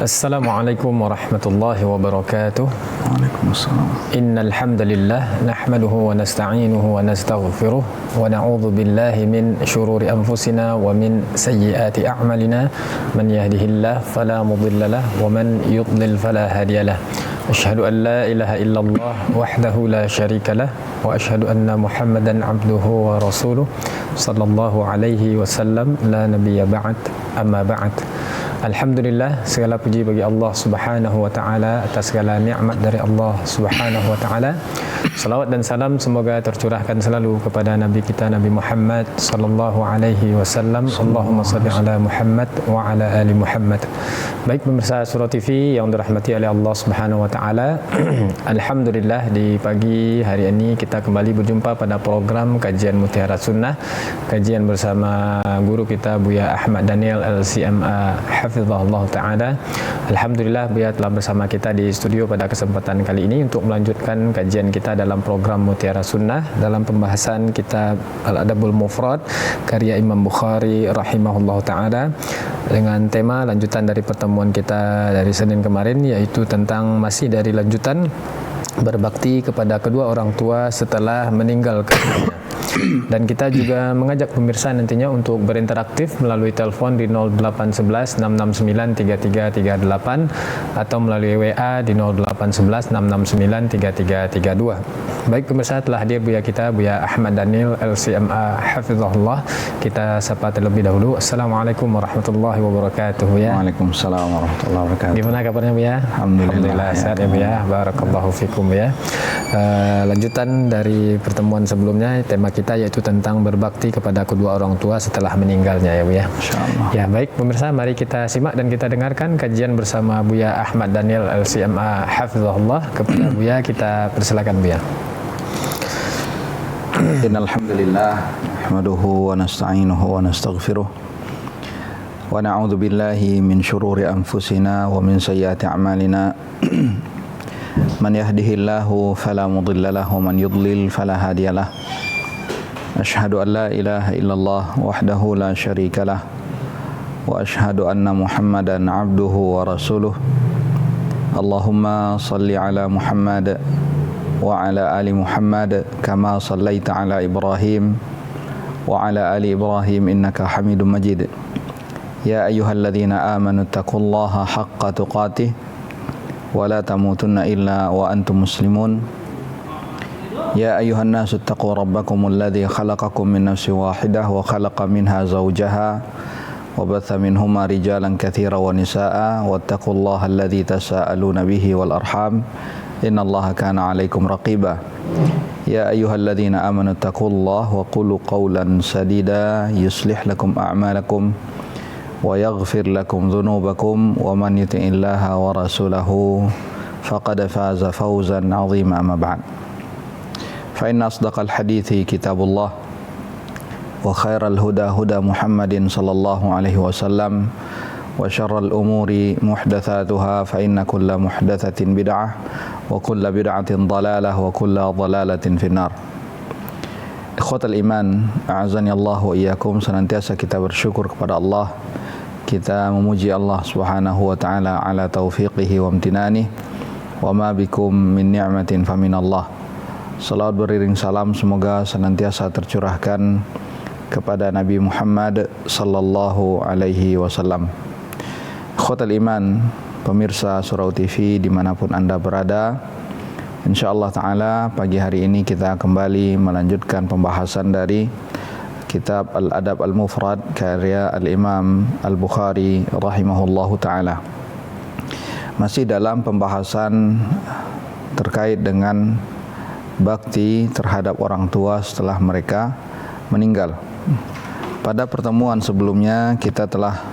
Assalamualaikum warahmatullahi wabarakatuh. Waalaikumsalam. Innal hamdalillah nahmaduhu wa nasta'inuhu wa nastaghfiruh wa na'udzu billahi min shururi anfusina wa min sayyiati a'malina man yahdihillahu fala mudilla lahu wa man yudlil fala hadiyalah. Asyhadu an la ilaha illallah wahdahu la syarika lah wa asyhadu anna Muhammadan abduhu wa rasuluh sallallahu alaihi wasallam la nabiyya ba'd amma ba'd. Alhamdulillah, segala puji bagi Allah Subhanahu wa taala atas segala nikmat dari Allah Subhanahu wa taala. Salawat dan salam semoga tercurahkan selalu kepada Nabi kita Nabi Muhammad sallallahu alaihi wasallam. Allahumma shalli ala Muhammad wa ala ali Muhammad. Baik pemirsa Surau TV yang dirahmati oleh Allah Subhanahu wa taala. Alhamdulillah, di pagi hari ini kita kembali berjumpa pada program kajian Mutiara Sunnah, kajian bersama guru kita Buya Ahmad Daniel LCMA hafizahullah ta'ala. Alhamdulillah, Buya telah bersama kita di studio pada kesempatan kali ini untuk melanjutkan kajian kita dalam program Mutiara Sunnah dalam pembahasan kitab Al-Adabul Mufrad karya Imam Bukhari rahimahullah ta'ala, dengan tema lanjutan dari pertemuan kita dari Senin kemarin, yaitu tentang masih dari lanjutan berbakti kepada kedua orang tua setelah meninggal dunia. Dan kita juga mengajak pemirsa nantinya untuk berinteraktif melalui telepon di 0811 669 3338 atau melalui WA di 0811 669 3332. Baik pemirsa, telah hadir Buya kita Buya Ahmad Daniel LCMA hafizahullah. Kita sapa terlebih dahulu. Assalamualaikum warahmatullahi wabarakatuh Buya. Waalaikumsalam warahmatullahi wabarakatuh. Gimana kabarnya Buya? Alhamdulillah Sehat ya Buya. Barakallahu fikum ya. Lanjutan dari pertemuan sebelumnya, tema kita yaitu tentang berbakti kepada kedua orang tua setelah meninggalnya ya Buya. Insyaallah. Ya baik pemirsa, mari kita simak dan kita dengarkan kajian bersama Buya Ahmad Daniel LCMA hafizahullah. Kepada Buya kita persilakan Buya. Innal hamdalillah nahmaduhu wa nasta'inuhu wa nastaghfiruh wa na'udzu billahi min shururi anfusina wa min sayyiati a'malina. Man yahdihillahu fala mudilla lahu wa man yudlil fala hadiyalah. Asyhadu an la ilaha illallah wahdahu la syarika lah wa asyhadu anna Muhammadan abduhu wa rasuluh. Allahumma salli ala Muhammad wa ala ali Muhammad kama sallaita ala Ibrahim wa ala ali Ibrahim innaka Hamidum Majid. Ya ayyuhalladzina amanu taqullaha haqqa tuqatih wa la tamutunna illa wa antum muslimun. Ya ayyuhan nasu taqu rabbakumul ladzi khalaqakum min nafsin wahidah wa khalaqa minha zawjaha wa batha minhuma rijalan katsiran wa nisaa'a wattaqullaha alladzi tasaaluna bihi wal arham innallaha kana 'alaikum raqiba. Ya ayyuhalladzina amanu taqullaha wa qulu qawlan sadida yuslih lakum a'malakum wa yaghfir lakum dhunubakum wa man yuti'illaha wa rasulahu faqad faza fawzan 'azima. Amma ba'd. Fa inna asdaqal hadithi kitabullah wa khairal huda huda Muhammadin sallallahu alaihi wasallam wa syarral umuri muhdatsatuha fa inna kulla muhdatsatin bid'ah wa kulla bid'atin dhalalah wa kulla dhalalatin finnar. Ikhwatal iman, a'azani Allah wa iyyakum. Senantiasa kita bersyukur kepada Allah, kita memuji Allah Subhanahu wa taala ala taufiqihi wa amtinanihi wa ma bikum min ni'matin fa min Allah. Salawat beriring salam semoga senantiasa tercurahkan kepada Nabi Muhammad sallallahu alaihi wasallam. Ikhwatal iman, pemirsa Surau TV dimanapun Anda berada, insyaallah ta'ala pagi hari ini kita kembali melanjutkan pembahasan dari kitab Al-Adab Al-Mufrad karya Al-Imam Al-Bukhari rahimahullahu ta'ala. Masih dalam pembahasan terkait dengan bakti terhadap orang tua setelah mereka meninggal. Pada pertemuan sebelumnya kita telah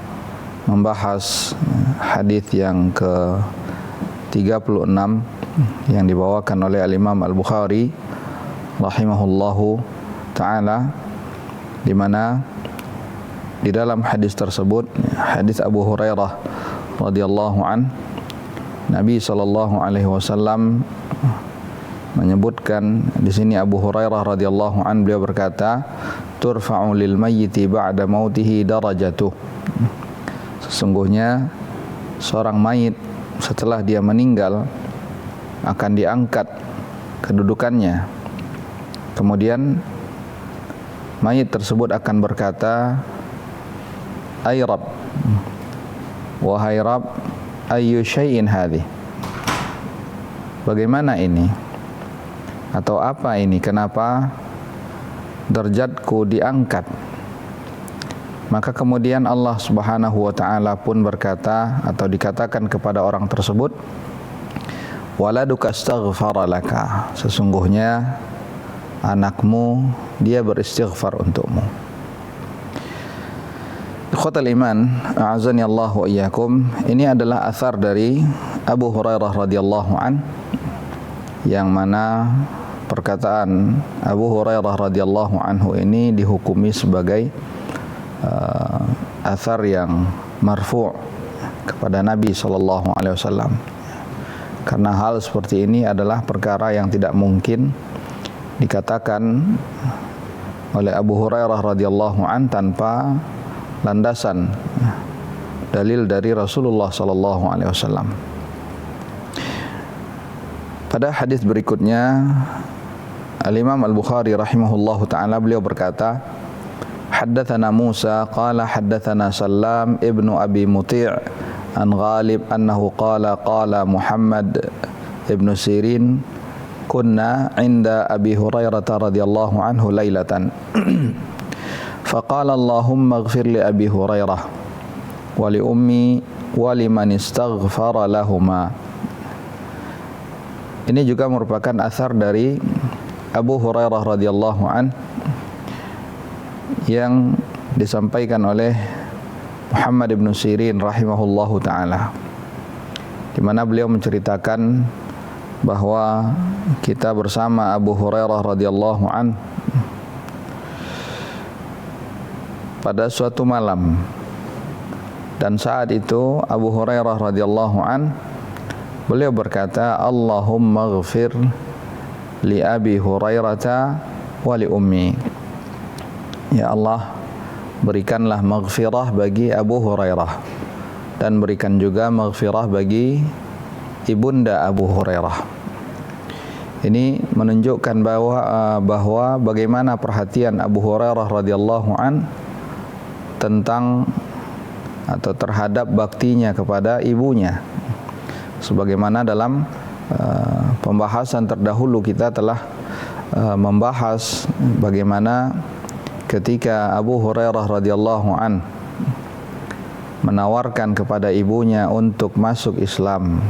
membahas hadis yang ke-36 yang dibawakan oleh Al-Imam Al-Bukhari rahimahullahu ta'ala, di mana di dalam hadis tersebut, hadis Abu Hurairah radhiyallahu an, Nabi sallallahu alaihi wasallam menyebutkan di sini, Abu Hurairah radhiyallahu an, beliau berkata, turfa'u lil mayyiti ba'da mautihi darajatuh. Sesungguhnya seorang mayit setelah dia meninggal akan diangkat kedudukannya. Kemudian mayit tersebut akan berkata, "Ay Rabb, wahai Rabb, ayyu syai'in hadhi?" Bagaimana ini? Atau apa ini? Kenapa derajatku diangkat? Maka kemudian Allah Subhanahu wa taala pun berkata atau dikatakan kepada orang tersebut, "Waladuka astaghfara laka." Sesungguhnya anakmu dia beristighfar untukmu. Ikhwatal iman, a'azani Allah wa iyyakum. Ini adalah athar dari Abu Hurairah radhiyallahu an, yang mana perkataan Abu Hurairah radhiyallahu anhu ini dihukumi sebagai athar yang marfu' kepada Nabi sallallahu alaihi wasallam. Karena hal seperti ini adalah perkara yang tidak mungkin dikatakan oleh Abu Hurairah radhiyallahu an tanpa landasan dalil dari Rasulullah sallallahu alaihi wasallam. Pada hadis berikutnya Al-Imam Al-Bukhari rahimahullahu taala beliau berkata, "Haddatsana Musa qala haddatsana Sallam ibnu Abi Muti' an Ghalib annahu qala qala Muhammad ibnu Sirin kunna 'inda Abi Hurairah radhiyallahu anhu lailatan faqala Allahumma ighfir li Abi Hurairah wa li ummi wa liman istaghfara lahuma." Ini juga merupakan athar dari Abu Hurairah radhiyallahu an yang disampaikan oleh Muhammad ibn Sirin rahimahullahu taala, di mana beliau menceritakan bahwa kita bersama Abu Hurairah radhiyallahu an pada suatu malam, dan saat itu Abu Hurairah radhiyallahu an beliau berkata, "Allahumma ighfir li Abi Hurairah wa li ummi." Ya Allah, berikanlah maghfirah bagi Abu Hurairah dan berikan juga maghfirah bagi ibunda Abu Hurairah. Ini menunjukkan bahwa bagaimana perhatian Abu Hurairah radhiyallahu an tentang atau terhadap baktinya kepada ibunya. Sebagaimana dalam pembahasan terdahulu kita telah membahas bagaimana ketika Abu Hurairah radhiyallahu an menawarkan kepada ibunya untuk masuk Islam,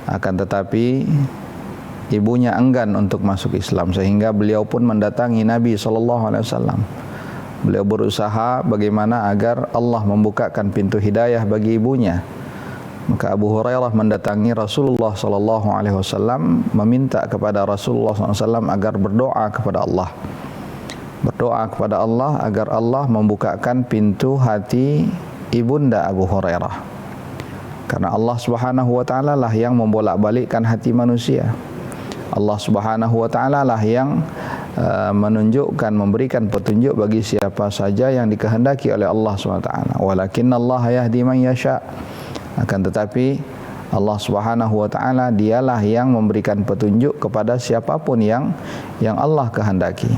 akan tetapi ibunya enggan untuk masuk Islam, sehingga beliau pun mendatangi Nabi SAW. Beliau berusaha bagaimana agar Allah membukakan pintu hidayah bagi ibunya. Maka Abu Hurairah mendatangi Rasulullah SAW, meminta kepada Rasulullah SAW agar berdoa kepada Allah. Berdoa kepada Allah agar Allah membukakan pintu hati ibunda Abu Hurairah. Karena Allah Subhanahu wa taala lah yang membolak-balikkan hati manusia. Allah Subhanahu wa taala lah yang menunjukkan, memberikan petunjuk bagi siapa saja yang dikehendaki oleh Allah Subhanahu wa taala. Walakinnallaha yahdi man yasha. Akan tetapi Allah Subhanahu wa taala dialah yang memberikan petunjuk kepada siapapun yang Allah kehendaki.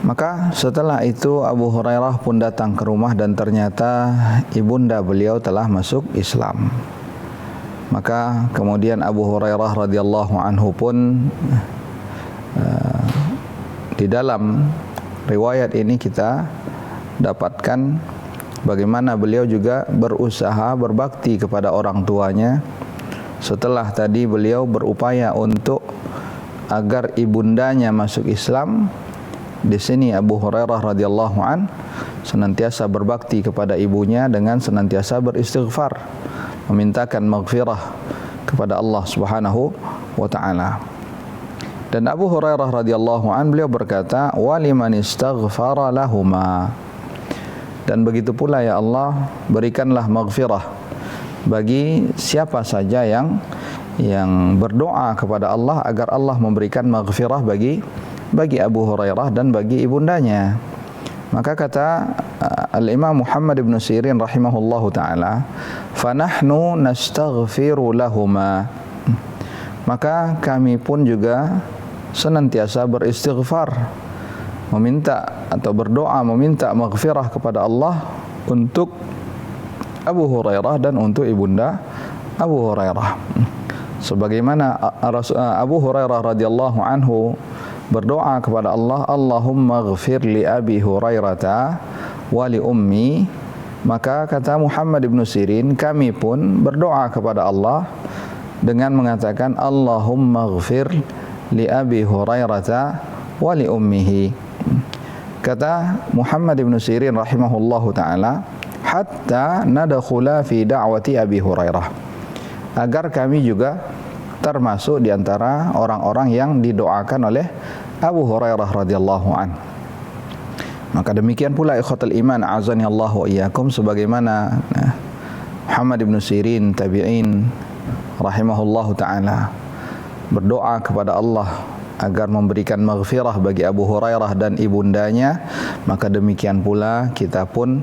Maka setelah itu Abu Hurairah pun datang ke rumah dan ternyata ibunda beliau telah masuk Islam. Maka kemudian Abu Hurairah radhiyallahu anhu pun di dalam riwayat ini kita dapatkan bagaimana beliau juga berusaha berbakti kepada orang tuanya setelah tadi beliau berupaya untuk agar ibundanya masuk Islam. Di sini Abu Hurairah radhiyallahu an senantiasa berbakti kepada ibunya dengan senantiasa beristighfar, memintakan maghfirah kepada Allah Subhanahu wa taala. Dan Abu Hurairah radhiyallahu an beliau berkata, "Wa liman istaghfara lahuma." Dan begitu pula ya Allah, berikanlah maghfirah bagi siapa saja yang berdoa kepada Allah agar Allah memberikan maghfirah bagi Abu Hurairah dan bagi ibundanya. Maka kata Al-Imam Muhammad ibn Sirin rahimahullahu ta'ala, fanahnu nastaghfiru lahuma, maka kami pun juga senantiasa beristighfar, meminta atau berdoa meminta maghfirah kepada Allah untuk Abu Hurairah dan untuk ibunda Abu Hurairah. Sebagaimana Abu Hurairah radhiyallahu anhu berdoa kepada Allah, Allahumma ghfir li Abi Hurairata wa li ummi, maka kata Muhammad ibn Sirin, kami pun berdoa kepada Allah dengan mengatakan Allahumma ghfir li Abi Hurairata wa li ummihi. Kata Muhammad ibn Sirin rahimahullahu ta'ala, hatta nadkhula fi da'wati Abi Hurairah, agar kami juga termasuk di antara orang-orang yang didoakan oleh Abu Hurairah radhiyallahu an. Maka demikian pula ikhwatul iman, azani Allah wa iyyakum, sebagaimana Muhammad ibn Sirin tabi'in rahimahullahu ta'ala berdoa kepada Allah agar memberikan maghfirah bagi Abu Hurairah dan ibundanya, maka demikian pula kita pun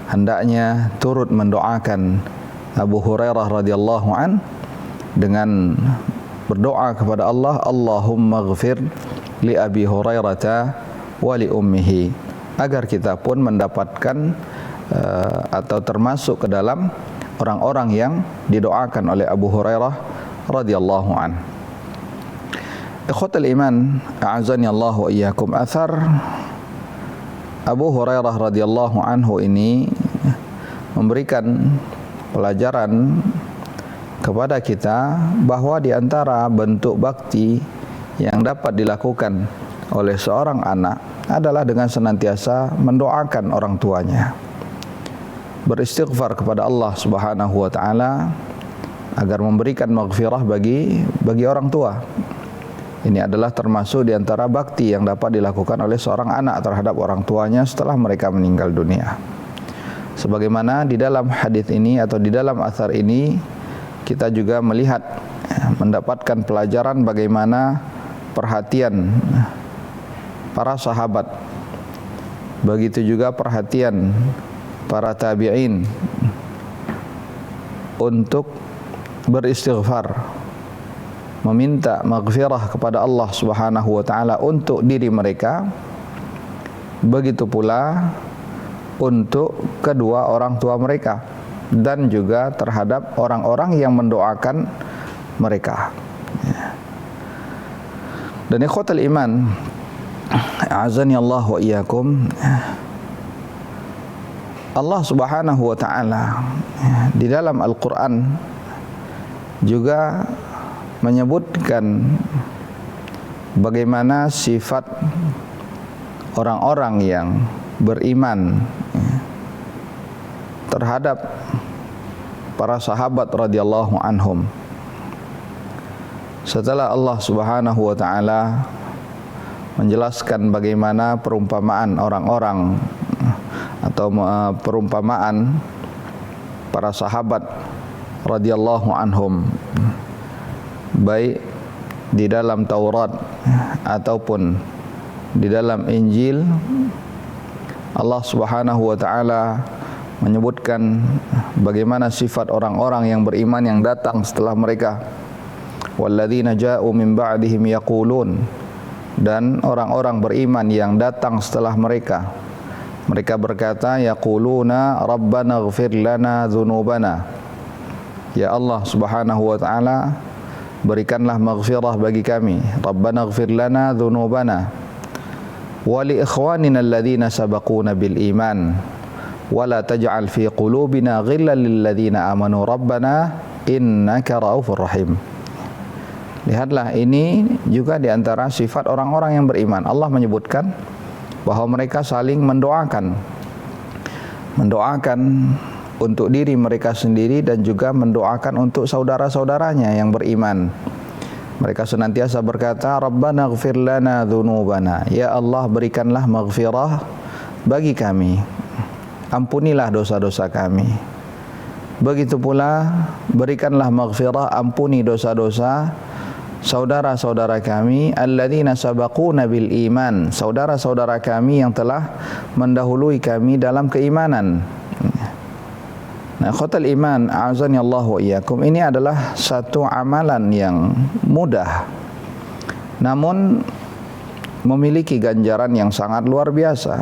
hendaknya turut mendoakan Abu Hurairah radhiyallahu an dengan berdoa kepada Allah, Allahumma ghfir li Abi Hurairata wa li ummihi, agar kita pun mendapatkan atau termasuk ke dalam orang-orang yang didoakan oleh Abu Hurairah radhiyallahu an. Ikhwatul iman, a'azani Allah wa iyyakum, athar Abu Hurairah radhiyallahu anhu ini memberikan pelajaran kepada kita bahwa di antara bentuk bakti yang dapat dilakukan oleh seorang anak adalah dengan senantiasa mendoakan orang tuanya, beristighfar kepada Allah Subhanahu wa taala agar memberikan maghfirah bagi orang tua. Ini adalah termasuk di antara bakti yang dapat dilakukan oleh seorang anak terhadap orang tuanya setelah mereka meninggal dunia. Sebagaimana di dalam hadis ini atau di dalam athar ini kita juga melihat, mendapatkan pelajaran bagaimana perhatian para sahabat, begitu juga perhatian para tabi'in untuk beristighfar, meminta maghfirah kepada Allah Subhanahu wa taala untuk diri mereka, begitu pula untuk kedua orang tua mereka dan juga terhadap orang-orang yang mendoakan mereka. Dan ikhwatul iman, azani Allah wa iyyakum, Allah Subhanahu wa taala di dalam Al-Qur'an juga menyebutkan bagaimana sifat orang-orang yang beriman terhadap para sahabat radhiyallahu anhum. Setelah Allah Subhanahu wa taala menjelaskan bagaimana perumpamaan orang-orang atau perumpamaan para sahabat radhiyallahu anhum, baik di dalam Taurat ataupun di dalam Injil, Allah Subhanahu wa taala menyebutkan bagaimana sifat orang-orang yang beriman yang datang setelah mereka. Walladzina ja'u min ba'dihim yaqulun, dan orang-orang beriman yang datang setelah mereka, mereka berkata, yaquluna rabbana ighfir lana dzunubana, ya Allah Subhanahu wa taala, berikanlah maghfirah bagi kami, rabbana ighfir lana dzunubana wa li ikhwanina alladzina sabaquna bil iman wa la taj'al fi qulubina ghillan lil ladzina amanu rabbana innaka raufur rahim. Lihatlah, ini juga di antara sifat orang-orang yang beriman. Allah menyebutkan bahwa mereka saling mendoakan untuk diri mereka sendiri dan juga mendoakan untuk saudara-saudaranya yang beriman. Mereka senantiasa berkata, Rabbana ighfir lana dzunubana, ya Allah berikanlah maghfirah bagi kami, ampunilah dosa-dosa kami. Begitu pula berikanlah maghfirah, ampuni dosa-dosa saudara-saudara kami alladzina sabaquna bil iman, saudara-saudara kami yang telah mendahului kami dalam keimanan. Nah, khotal iman a'azani Allah wa iyyakum, ini adalah satu amalan yang mudah namun memiliki ganjaran yang sangat luar biasa.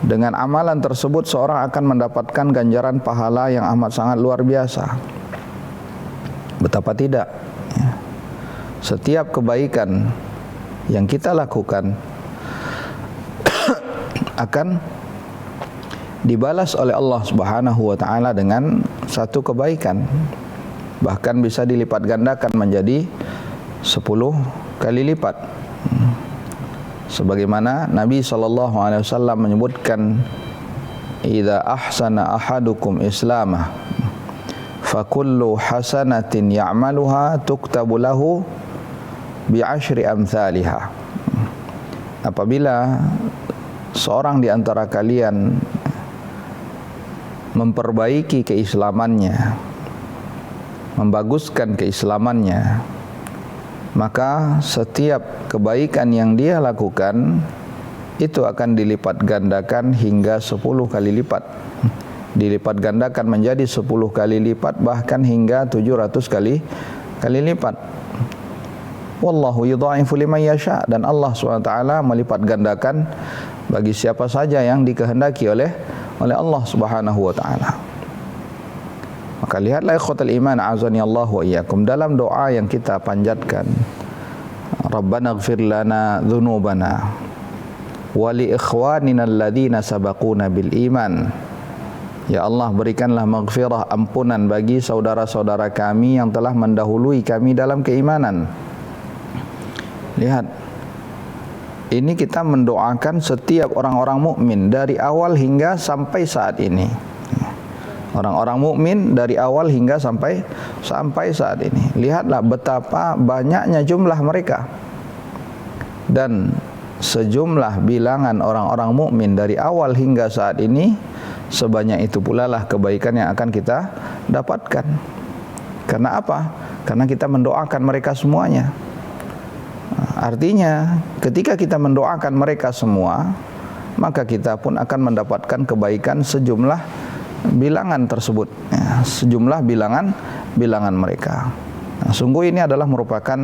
Dengan amalan tersebut seorang akan mendapatkan ganjaran pahala yang amat sangat luar biasa. Betapa tidak ya. Setiap kebaikan yang kita lakukan akan dibalas oleh Allah Subhanahu wa taala dengan satu kebaikan, bahkan bisa dilipat gandakan menjadi 10 kali lipat. Sebagaimana Nabi SAW menyebutkan, idza ahsana ahadukum islamah fa kullu hasanatin ya'maluha tuktabu lahu bi 10 amsalha. Apabila seorang di antara kalian memperbaiki keislamannya, membaguskan keislamannya, maka setiap kebaikan yang dia lakukan itu akan dilipat gandakan hingga 10 kali lipat. Dilipat gandakan menjadi 10 kali lipat, bahkan hingga 700 kali lipat. Wallahu yudha'ifu liman yasha, dan Allah SWT melipat gandakan bagi siapa saja yang dikehendaki oleh Allah Subhanahu wa taala. Maka lihatlah ikhwatal iman a'azani Allah wa iyyakum, dalam doa yang kita panjatkan, Rabbana ighfir lana dhunubana wa li ikhwanina alladhina sabaquna bil iman. Ya Allah, berikanlah maghfirah, ampunan bagi saudara-saudara kami yang telah mendahului kami dalam keimanan. Lihat, ini kita mendoakan setiap orang-orang mukmin dari awal hingga sampai saat ini. Orang-orang mukmin dari awal hingga sampai saat ini. Lihatlah betapa banyaknya jumlah mereka. Dan sejumlah bilangan orang-orang mukmin dari awal hingga saat ini, sebanyak itu pula lah kebaikan yang akan kita dapatkan. Karena apa? Karena kita mendoakan mereka semuanya. Artinya ketika kita mendoakan mereka semua, maka kita pun akan mendapatkan kebaikan sejumlah bilangan tersebut ya, sejumlah bilangan mereka. Nah, sungguh ini adalah merupakan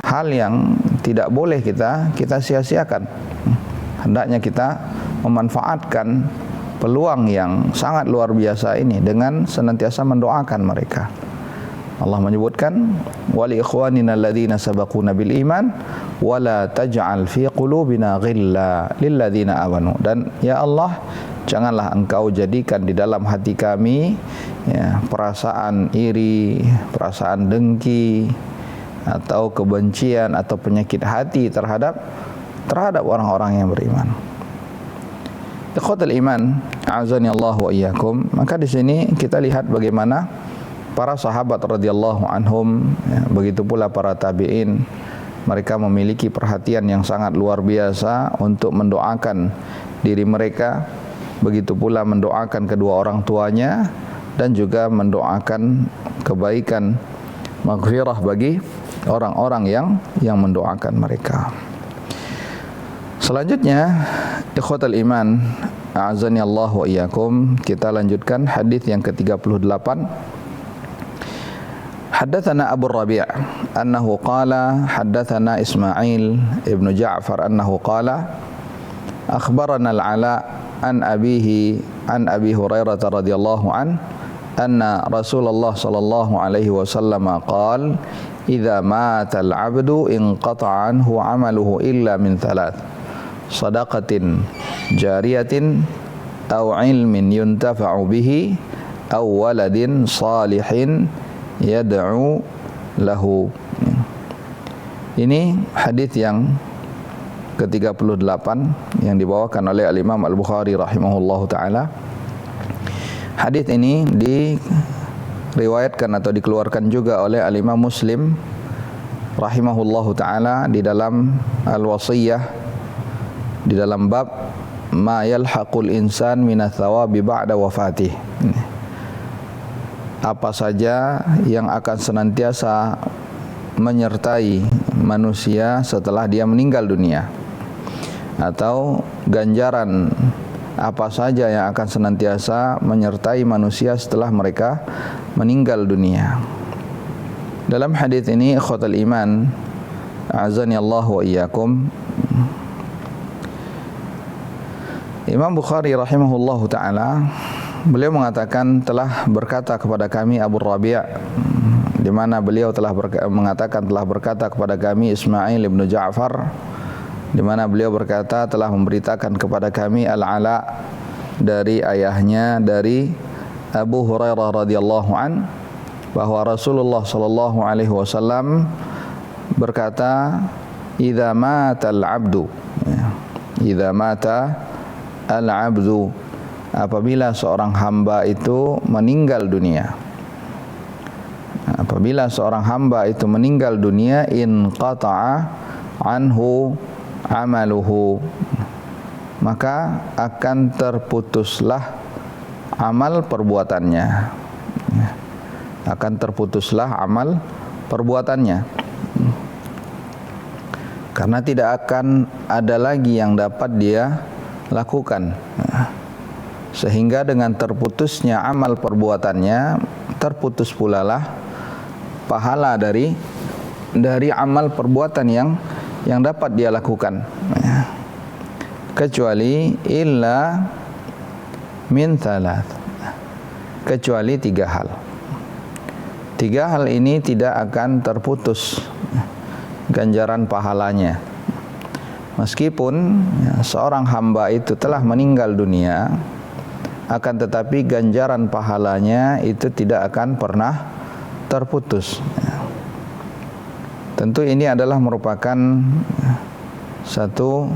hal yang tidak boleh kita sia-siakan. Hendaknya kita memanfaatkan peluang yang sangat luar biasa ini dengan senantiasa mendoakan mereka. Allah menyebutkan, wa li ikhwanina alladhina sabaquna bil iman wa la taj'al fi qulubina ghilla lil ladzina amanu. Dan ya Allah, janganlah Engkau jadikan di dalam hati kami ya, perasaan iri, perasaan dengki atau kebencian atau penyakit hati terhadap orang-orang yang beriman. Ikhwatul iman, a'azani Allah wa iyyakum. Maka di sini kita lihat bagaimana para sahabat radhiyallahu anhum ya, begitu pula para tabi'in, mereka memiliki perhatian yang sangat luar biasa untuk mendoakan diri mereka, begitu pula mendoakan kedua orang tuanya, dan juga mendoakan kebaikan, maghfirah bagi orang-orang yang mendoakan mereka. Selanjutnya, ikhwatal iman, a'azani Allah wa iyyakum, kita lanjutkan hadis yang ke-38. Haddatsana Abu Rabi' annahu qala haddatsana Ismail ibn Ja'far annahu qala akhbarana al-Ala an abihi an Abi Hurairah radhiyallahu an anna Rasulullah sallallahu alaihi wasallam qala idza mata al-'abdu inqata'a anhu 'amaluhu illa min thalath shadaqatin jariyatin aw 'ilmin yuntafa'u bihi aw waladin salihin yad'u lahu. Ini hadis yang ke-38 yang dibawakan oleh Al-Imam Al-Bukhari rahimahullahu taala. Hadis ini diriwayatkan atau dikeluarkan juga oleh Al-Imam Muslim rahimahullahu taala di dalam Al-Wasiyah, di dalam bab ma yalhaqul insan minats thawabi ba'da wafatih. Apa saja yang akan senantiasa menyertai manusia setelah dia meninggal dunia, atau ganjaran apa saja yang akan senantiasa menyertai manusia setelah mereka meninggal dunia. Dalam hadis ini, ikhwatal iman, a'azani Allah wa iyyakum, Imam Bukhari rahimahullahu ta'ala, beliau mengatakan telah berkata kepada kami Abu Rabi', di mana beliau telah berkata kepada kami Ismail ibn Ja'far, di mana beliau berkata telah memberitakan kepada kami Al-Ala dari ayahnya dari Abu Hurairah radhiyallahu an, bahwa Rasulullah sallallahu alaihi wasallam berkata, "Idza mata al-'abdu," idza mata al-'abdu, apabila seorang hamba itu meninggal dunia. Apabila seorang hamba itu meninggal dunia, inqata'a anhu amaluhu, maka akan terputuslah amal perbuatannya. Akan terputuslah amal perbuatannya. Karena tidak akan ada lagi yang dapat dia lakukan. Sehingga dengan terputusnya amal perbuatannya, terputus pula lah pahala dari amal perbuatan yang dapat dia lakukan, kecuali illa min thalath, kecuali 3 hal. 3 hal ini tidak akan terputus ganjaran pahalanya, meskipun seorang hamba itu telah meninggal dunia, akan tetapi ganjaran pahalanya itu tidak akan pernah terputus. Tentu ini adalah merupakan satu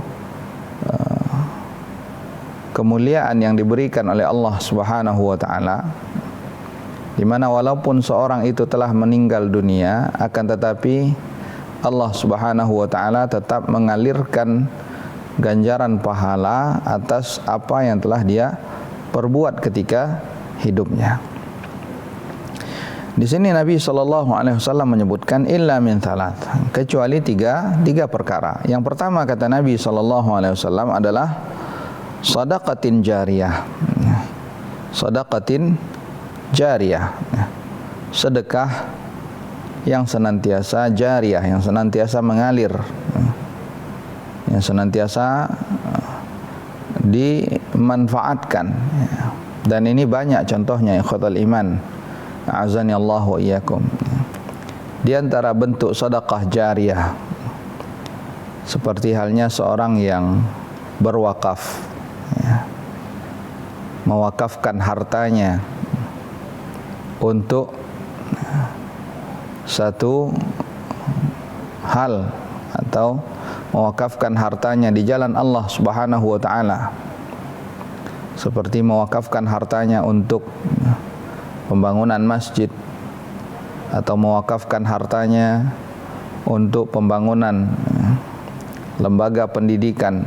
kemuliaan yang diberikan oleh Allah Subhanahu wa taala, di mana walaupun seorang itu telah meninggal dunia, akan tetapi Allah Subhanahu wa taala tetap mengalirkan ganjaran pahala atas apa yang telah dia perbuat ketika hidupnya. Di sini Nabi SAW menyebutkan illa min thalath, kecuali tiga perkara. Yang pertama, kata Nabi SAW, adalah sadaqatin jariyah. Sadaqatin jariyah, sedekah yang senantiasa jariyah, yang senantiasa mengalir, yang senantiasa dimanfaatkan. Dan ini banyak contohnya, ikhwatal iman, a'azani Allah wa iyyakum. Di antara bentuk sedekah jariyah, seperti halnya seorang yang berwakaf, mewakafkan hartanya untuk satu hal, atau mewakafkan hartanya di jalan Allah Subhanahu wa taala, seperti mewakafkan hartanya untuk pembangunan masjid, atau mewakafkan hartanya untuk pembangunan lembaga pendidikan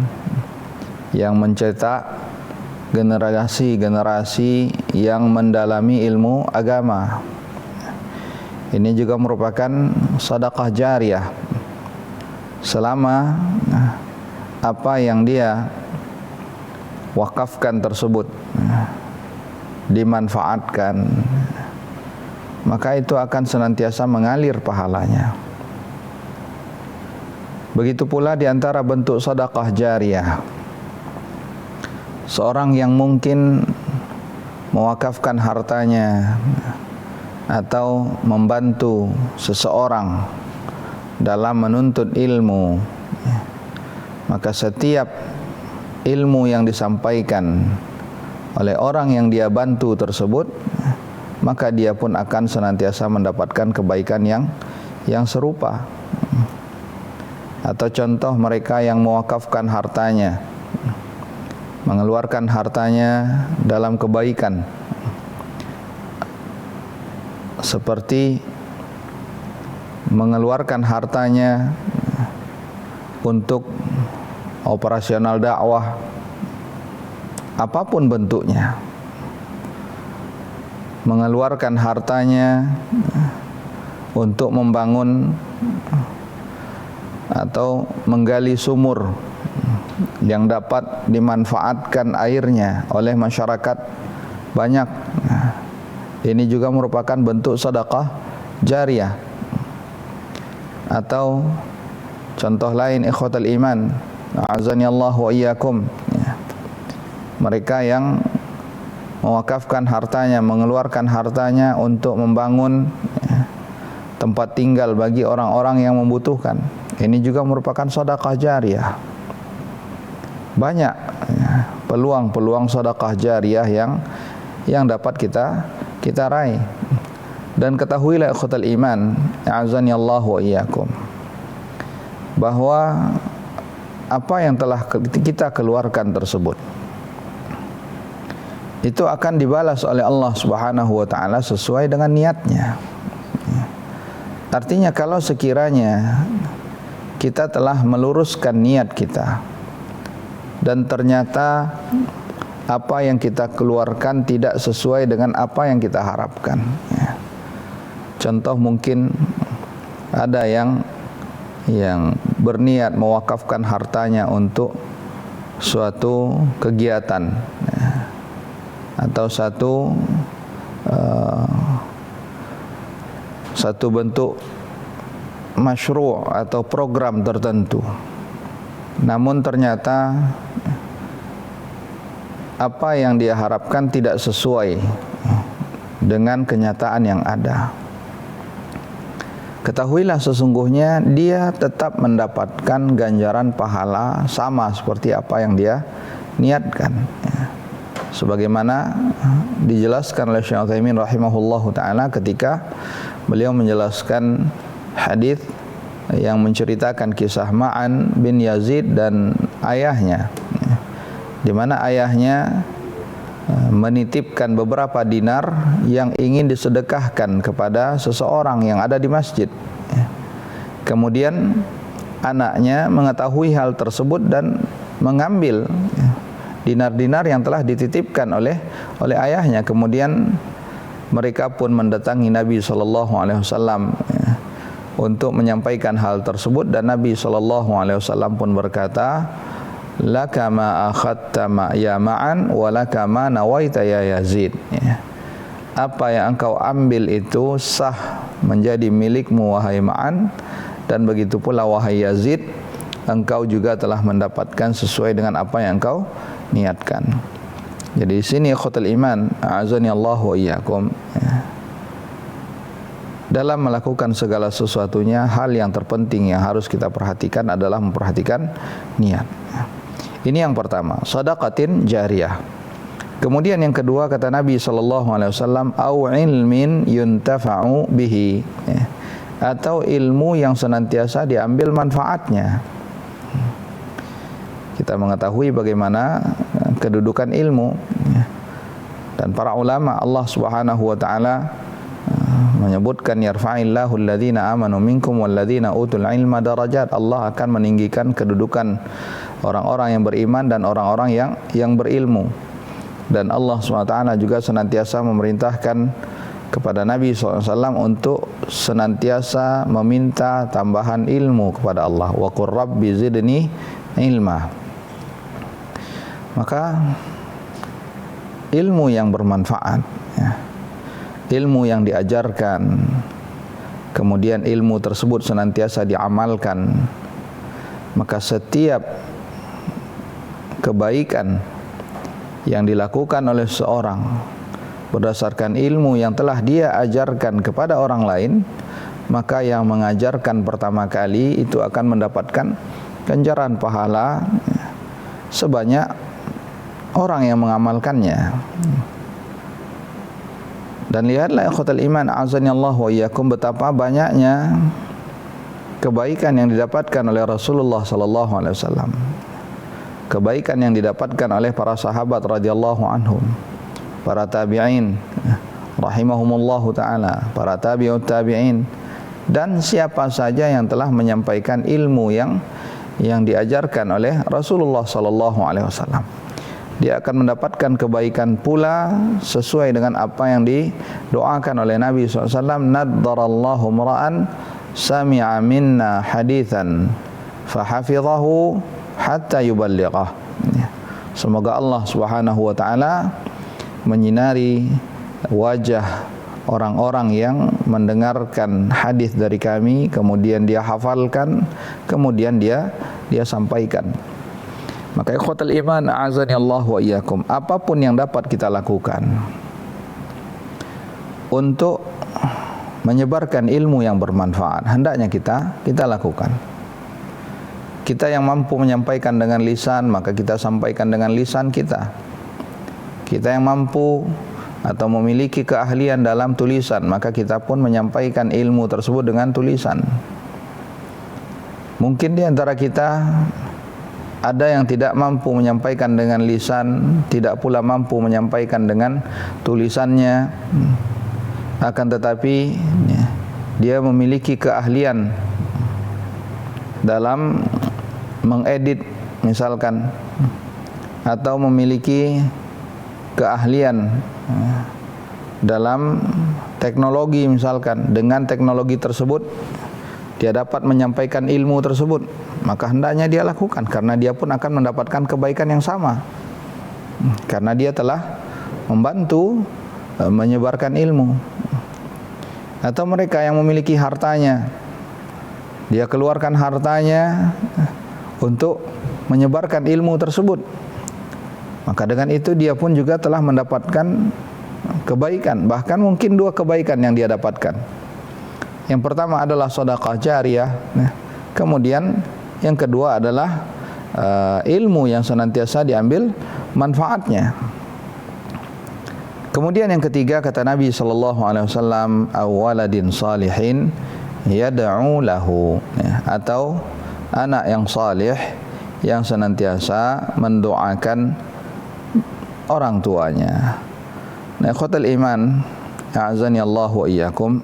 yang mencetak generasi-generasi yang mendalami ilmu agama. Ini juga merupakan sedekah jariyah, selama apa yang dia wakafkan tersebut dimanfaatkan, maka itu akan senantiasa mengalir pahalanya. Begitu pula di antara bentuk sedekah jariyah, seorang yang mungkin mewakafkan hartanya atau membantu seseorang dalam menuntut ilmu, maka setiap ilmu yang disampaikan oleh orang yang dia bantu tersebut, maka dia pun akan senantiasa mendapatkan kebaikan yang serupa. Atau contoh mereka yang mewakafkan hartanya, mengeluarkan hartanya dalam kebaikan, seperti mengeluarkan hartanya untuk operasional dakwah, apapun bentuknya, mengeluarkan hartanya untuk membangun atau menggali sumur yang dapat dimanfaatkan airnya oleh masyarakat banyak. Ini juga merupakan bentuk sedekah jariyah. Atau contoh lain, ikhwatal iman, a'azani Allah wa iyyakum, mereka yang mewakafkan hartanya, mengeluarkan hartanya untuk membangun tempat tinggal bagi orang-orang yang membutuhkan. Ini juga merupakan sedekah jariyah. Banyak peluang-peluang sedekah jariyah yang dapat kita raih. Dan ketahuilah ikhwatal iman, a'azani Allah wa iyyakum, bahwa apa yang telah kita keluarkan tersebut itu akan dibalas oleh Allah Subhanahu wa taala sesuai dengan niatnya. Artinya kalau sekiranya kita telah meluruskan niat kita dan ternyata apa yang kita keluarkan tidak sesuai dengan apa yang kita harapkan, contoh mungkin ada yang berniat mewakafkan hartanya untuk suatu kegiatan, atau satu bentuk masyru' atau program tertentu, namun ternyata apa yang dia harapkan tidak sesuai dengan kenyataan yang ada. Ketahuilah sesungguhnya dia tetap mendapatkan ganjaran pahala sama seperti apa yang dia niatkan, sebagaimana dijelaskan oleh Syekh Utsaimin rahimahullahu taala ketika beliau menjelaskan hadis yang menceritakan kisah Ma'an bin Yazid dan ayahnya, di mana ayahnya menitipkan beberapa dinar yang ingin disedekahkan kepada seseorang yang ada di masjid. Kemudian anaknya mengetahui hal tersebut dan mengambil dinar-dinar yang telah dititipkan oleh ayahnya. Kemudian mereka pun mendatangi Nabi SAW untuk menyampaikan hal tersebut, dan Nabi SAW pun berkata, laka ma akhadta ya Ma'an wa laka ma nawaita ya Yazid. Apa yang engkau ambil itu sah menjadi milikmu wahai Ma'an, dan begitu pula wahai Yazid, engkau juga telah mendapatkan sesuai dengan apa yang engkau niatkan. Jadi di sini ikhwatul iman, a'azani Allah wa iyyakum, dalam melakukan segala sesuatunya, hal yang terpenting yang harus kita perhatikan adalah memperhatikan niat. Ini yang pertama, shadaqatin jariyah. Kemudian yang kedua, kata Nabi SAW, au ilmin yuntafa'u bihi, atau ilmu yang senantiasa diambil manfaatnya. Kita mengetahui bagaimana kedudukan ilmu, dan para ulama Allah Subhanahu wa taala menyebutkan, yarfa'illahu alladhina amanu minkum walladhina utul ilma darajat. Allah akan meninggikan kedudukan orang-orang yang beriman dan orang-orang yang berilmu. Dan Allah SWT juga senantiasa memerintahkan kepada Nabi SAW untuk senantiasa meminta tambahan ilmu kepada Allah. Wa qur rabbi zidni ilma. Maka ilmu yang bermanfaat, ilmu yang diajarkan, kemudian ilmu tersebut senantiasa diamalkan, maka setiap kebaikan yang dilakukan oleh seorang berdasarkan ilmu yang telah dia ajarkan kepada orang lain, maka yang mengajarkan pertama kali itu akan mendapatkan ganjaran pahala sebanyak orang yang mengamalkannya. Dan lihatlah ikhwatul iman, azani Allah wa iyyakum, betapa banyaknya kebaikan yang didapatkan oleh Rasulullah SAW, kebaikan yang didapatkan oleh para sahabat radhiyallahu anhum, para tabi'in rahimahumullahu ta'ala, para tabi'ut tabi'in, dan siapa saja yang telah menyampaikan ilmu yang diajarkan oleh Rasulullah SAW. dia akan mendapatkan kebaikan pula sesuai dengan apa yang didoakan oleh Nabi SAW. Naddarallahu mra'an sami'a minna hadithan fahafidhahu hatta yuballighah. Semoga Allah Subhanahu wa taala menyinari wajah orang-orang yang mendengarkan hadis dari kami, kemudian dia hafalkan, kemudian dia sampaikan. Maka ikhwatal iman, a'azani Allah wa iyyakum, apapun yang dapat kita lakukan untuk menyebarkan ilmu yang bermanfaat, hendaknya kita lakukan. Kita yang mampu menyampaikan dengan lisan, maka kita sampaikan dengan lisan kita. Kita yang mampu atau memiliki keahlian dalam tulisan, maka kita pun menyampaikan ilmu tersebut dengan tulisan. Mungkin di antara kita ada yang tidak mampu menyampaikan dengan lisan, tidak pula mampu menyampaikan dengan tulisannya, akan tetapi dia memiliki keahlian dalam mengedit misalkan, atau memiliki keahlian dalam teknologi misalkan. Dengan teknologi tersebut dia dapat menyampaikan ilmu tersebut, maka hendaknya dia lakukan, karena dia pun akan mendapatkan kebaikan yang sama, karena dia telah membantu menyebarkan ilmu. Atau mereka yang memiliki hartanya, dia keluarkan hartanya untuk menyebarkan ilmu tersebut, maka dengan itu dia pun juga telah mendapatkan kebaikan. Bahkan mungkin dua kebaikan yang dia dapatkan. Yang pertama adalah sedekah jariyah, kemudian yang kedua adalah ilmu yang senantiasa diambil manfaatnya. Kemudian yang ketiga, kata Nabi SAW, awaladin salihin yad'u lahu, atau anak yang salih yang senantiasa mendoakan orang tuanya. Nah, ikhwatal iman, a'azani Allah wa iyyakum.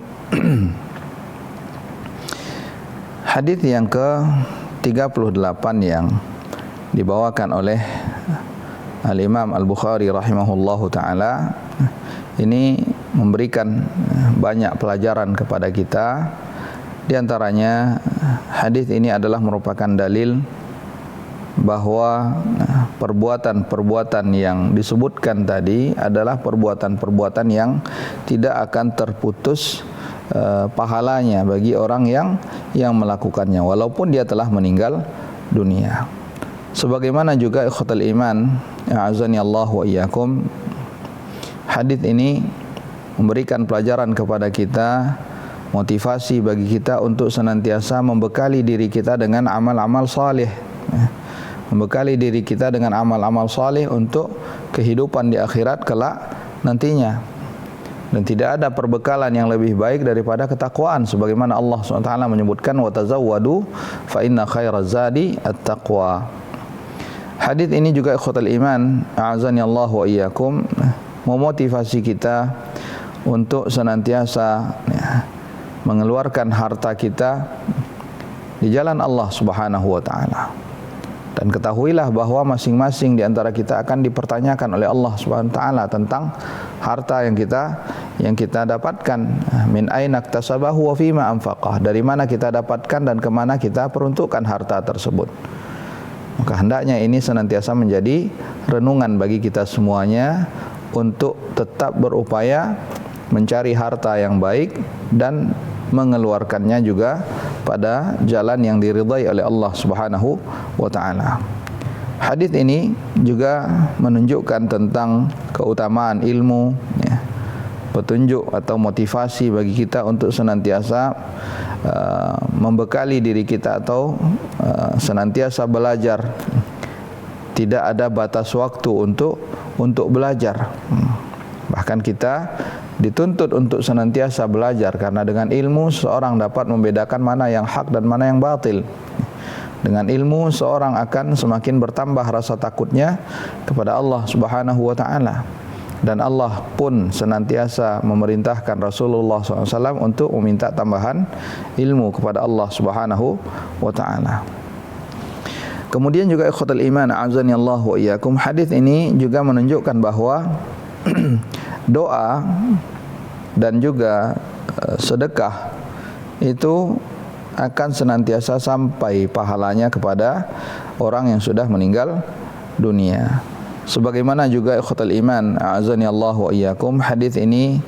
Hadis yang ke-38 yang dibawakan oleh Al-Imam Al-Bukhari rahimahullahu ta'ala ini memberikan banyak pelajaran kepada kita. Di antaranya, hadis ini adalah merupakan dalil bahwa perbuatan-perbuatan yang disebutkan tadi adalah perbuatan-perbuatan yang tidak akan terputus pahalanya bagi orang yang melakukannya walaupun dia telah meninggal dunia. Sebagaimana juga ikhwatal iman, a'azani Allah wa iyyakum, hadis ini memberikan pelajaran kepada kita, motivasi bagi kita untuk senantiasa membekali diri kita dengan amal-amal saleh, membekali diri kita dengan amal-amal saleh untuk kehidupan di akhirat kelak nantinya. Dan tidak ada perbekalan yang lebih baik daripada ketakwaan, sebagaimana Allah SWT menyebutkan wa tazawwadu fa inna khairaz zadi at-taqwa. Hadis ini juga ikhwatal iman, a'azani Allah wa iyyakum, memotivasi kita untuk senantiasa mengeluarkan harta kita di jalan Allah Subhanahu wa taala. Dan ketahuilah bahwa masing-masing di antara kita akan dipertanyakan oleh Allah Subhanahu wa taala tentang harta yang kita dapatkan. Min aina iktasabahu wa fima anfaqah, dari mana kita dapatkan dan kemana kita peruntukkan harta tersebut. Maka hendaknya ini senantiasa menjadi renungan bagi kita semuanya untuk tetap berupaya mencari harta yang baik dan mengeluarkannya juga pada jalan yang diridhai oleh Allah Subhanahu wa taala. Hadis ini juga menunjukkan tentang keutamaan ilmu, petunjuk atau motivasi bagi kita untuk senantiasa membekali diri kita atau senantiasa belajar. Tidak ada batas waktu untuk belajar. Bahkan kita dituntut untuk senantiasa belajar, karena dengan ilmu seorang dapat membedakan mana yang hak dan mana yang batil. Dengan ilmu seorang akan semakin bertambah rasa takutnya kepada Allah Subhanahu wa taala. Dan Allah pun senantiasa memerintahkan Rasulullah SAW untuk meminta tambahan ilmu kepada Allah Subhanahu wa taala. Kemudian juga ikhwatul iman azani Allah wa iyyakum, hadis ini juga menunjukkan bahwa doa dan juga sedekah itu akan senantiasa sampai pahalanya kepada orang yang sudah meninggal dunia. Sebagaimana juga ikhwatul iman azani Allah wa iyyakum, hadis ini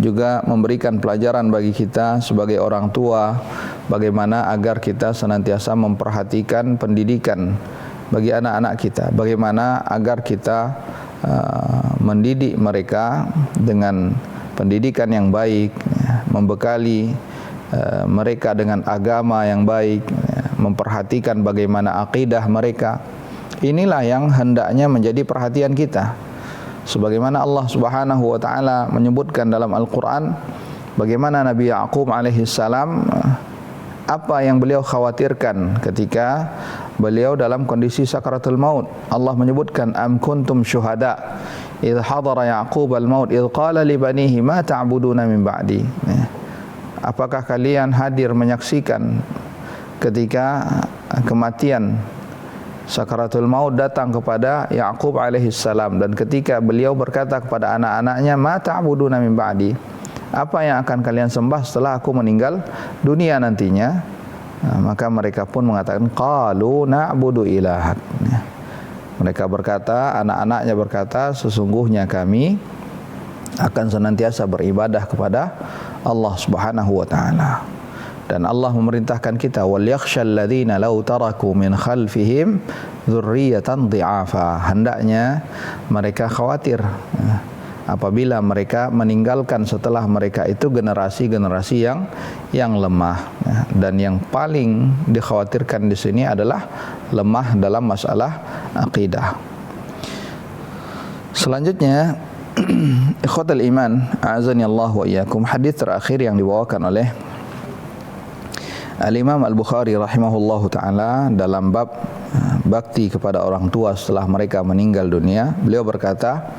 juga memberikan pelajaran bagi kita sebagai orang tua, bagaimana agar kita senantiasa memperhatikan pendidikan bagi anak-anak kita, bagaimana agar kita mendidik mereka dengan pendidikan yang baik, membekali mereka dengan agama yang baik, memperhatikan bagaimana akidah mereka. Inilah yang hendaknya menjadi perhatian kita. Sebagaimana Allah Subhanahu wa taala menyebutkan dalam Al-Qur'an bagaimana Nabi Yaqub alaihi salam, apa yang beliau khawatirkan ketika beliau dalam kondisi sakaratul maut. Allah menyebutkan am kuntum syuhada idh hadara Yaqub al-maut idh qala li banihi ma ta'buduna min ba'di. Apakah kalian hadir menyaksikan ketika kematian sakaratul maut datang kepada Yaqub alaihi salam, dan ketika beliau berkata kepada anak-anaknya, ma ta'buduna min ba'di, apa yang akan kalian sembah setelah aku meninggal dunia nantinya? Maka mereka pun mengatakan qalu na'budu ilahak. Mereka berkata, anak-anaknya berkata, sesungguhnya kami akan senantiasa beribadah kepada Allah Subhanahu wa taala. Dan Allah memerintahkan kita, wal yakhshal ladzina law taraku min khalfihim dzurriyyatan dhi'afa. Hendaknya mereka khawatir apabila mereka meninggalkan setelah mereka itu generasi-generasi yang lemah. Dan yang paling dikhawatirkan di sini adalah lemah dalam masalah akidah. Selanjutnya ikhwatul iman a'azani Allah wa iyyakum, hadis terakhir yang dibawakan oleh Al-Imam Al-Bukhari rahimahullahu ta'ala dalam bab bakti kepada orang tua setelah mereka meninggal dunia. Beliau berkata,